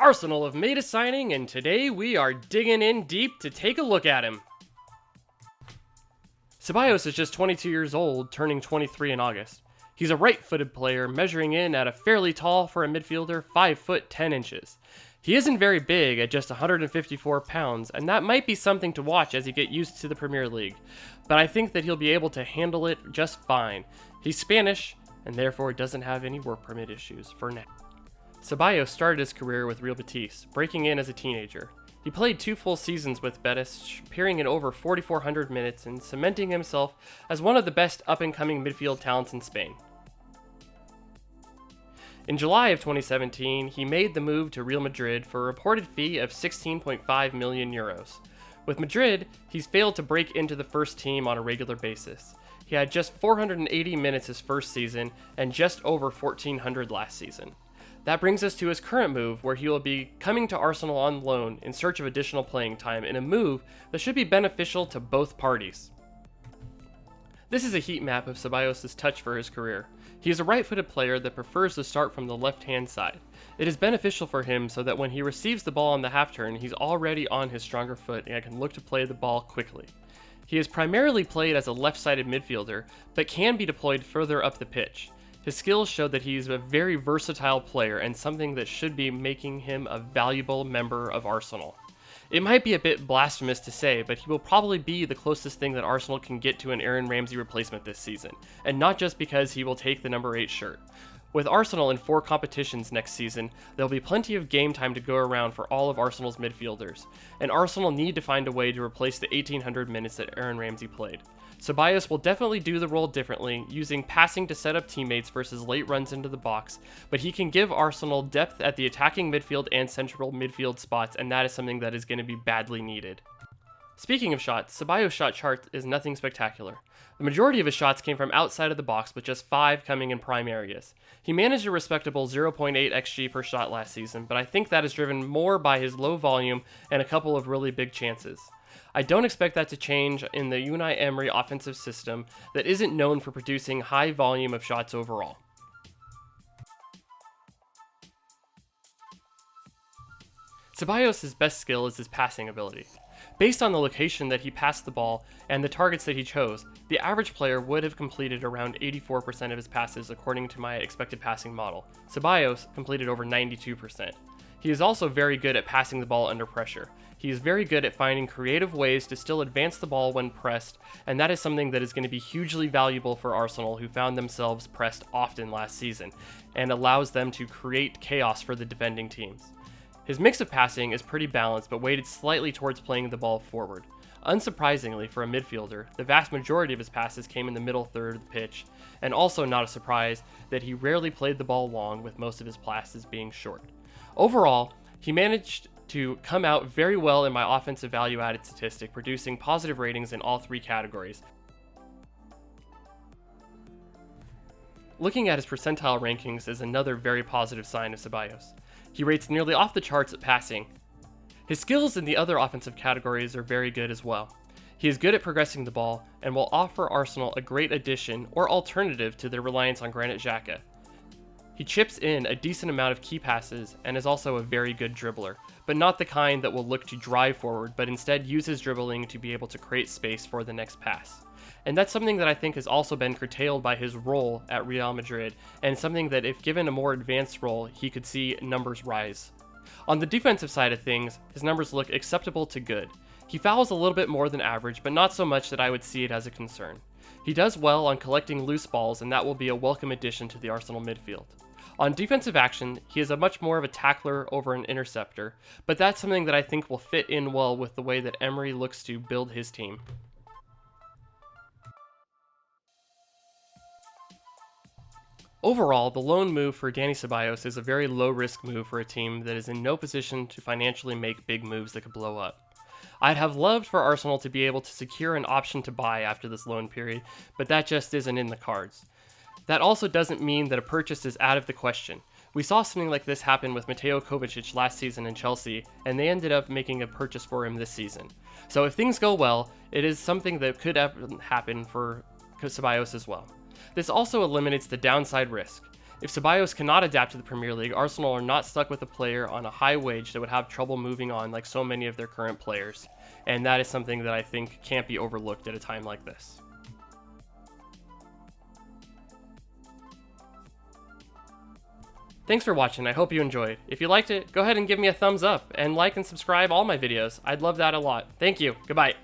Arsenal have made a signing, and today we are digging in deep to take a look at him. Ceballos is just 22 years old, turning 23 in August. He's a right-footed player, measuring in at a fairly tall for a midfielder, 5 foot 10 inches. He isn't very big at just 154 pounds, and that might be something to watch as you get used to the Premier League, but I think that he'll be able to handle it just fine. He's Spanish, and therefore doesn't have any work permit issues for now. Ceballos started his career with Real Betis, breaking in as a teenager. He played 2 full seasons with Betis, appearing in over 4,400 minutes and cementing himself as one of the best up-and-coming midfield talents in Spain. In July of 2017, he made the move to Real Madrid for a reported fee of 16.5 million euros. With Madrid, he's failed to break into the first team on a regular basis. He had just 480 minutes his first season and just over 1,400 last season. That brings us to his current move, where he will be coming to Arsenal on loan in search of additional playing time in a move that should be beneficial to both parties. This is a heat map of Ceballos' touch for his career. He is a right-footed player that prefers to start from the left-hand side. It is beneficial for him so that when he receives the ball on the half-turn, he's already on his stronger foot and can look to play the ball quickly. He is primarily played as a left-sided midfielder, but can be deployed further up the pitch. His skills show that he's a very versatile player and something that should be making him a valuable member of Arsenal. It might be a bit blasphemous to say, but he will probably be the closest thing that Arsenal can get to an Aaron Ramsey replacement this season, and not just because he will take the number 8 shirt. With Arsenal in 4 competitions next season, there'll be plenty of game time to go around for all of Arsenal's midfielders, and Arsenal need to find a way to replace the 1,800 minutes that Aaron Ramsey played. Ceballos will definitely do the role differently, using passing to set up teammates versus late runs into the box, but he can give Arsenal depth at the attacking midfield and central midfield spots, and that is something that is going to be badly needed. Speaking of shots, Ceballos' shot chart is nothing spectacular. The majority of his shots came from outside of the box, with just 5 coming in prime areas. He managed a respectable 0.8 xG per shot last season, but I think that is driven more by his low volume and a couple of really big chances. I don't expect that to change in the Unai Emery offensive system that isn't known for producing high volume of shots overall. Ceballos' best skill is his passing ability. Based on the location that he passed the ball and the targets that he chose, the average player would have completed around 84% of his passes according to my expected passing model. Ceballos completed over 92%. He is also very good at passing the ball under pressure. He is very good at finding creative ways to still advance the ball when pressed, and that is something that is going to be hugely valuable for Arsenal, who found themselves pressed often last season, and allows them to create chaos for the defending teams. His mix of passing is pretty balanced, but weighted slightly towards playing the ball forward. Unsurprisingly, for a midfielder, the vast majority of his passes came in the middle third of the pitch, and also not a surprise that he rarely played the ball long, with most of his passes being short. Overall, he managed to come out very well in my offensive value-added statistic, producing positive ratings in all 3 categories. Looking at his percentile rankings is another very positive sign of Ceballos. He rates nearly off the charts at passing. His skills in the other offensive categories are very good as well. He is good at progressing the ball and will offer Arsenal a great addition or alternative to their reliance on Granit Xhaka. He chips in a decent amount of key passes and is also a very good dribbler, but not the kind that will look to drive forward, but instead use his dribbling to be able to create space for the next pass. And that's something that I think has also been curtailed by his role at Real Madrid, and something that if given a more advanced role, he could see numbers rise. On the defensive side of things, his numbers look acceptable to good. He fouls a little bit more than average, but not so much that I would see it as a concern. He does well on collecting loose balls, and that will be a welcome addition to the Arsenal midfield. On defensive action, he is a much more of a tackler over an interceptor, but that's something that I think will fit in well with the way that Emery looks to build his team. Overall, the loan move for Dani Ceballos is a very low-risk move for a team that is in no position to financially make big moves that could blow up. I'd have loved for Arsenal to be able to secure an option to buy after this loan period, but that just isn't in the cards. That also doesn't mean that a purchase is out of the question. We saw something like this happen with Mateo Kovacic last season in Chelsea, and they ended up making a purchase for him this season. So if things go well, it is something that could happen for Ceballos as well. This also eliminates the downside risk. If Ceballos cannot adapt to the Premier League, Arsenal are not stuck with a player on a high wage that would have trouble moving on like so many of their current players. And that is something that I think can't be overlooked at a time like this. Thanks for watching, I hope you enjoyed. If you liked it, go ahead and give me a thumbs up, and like and subscribe all my videos. I'd love that a lot. Thank you, goodbye.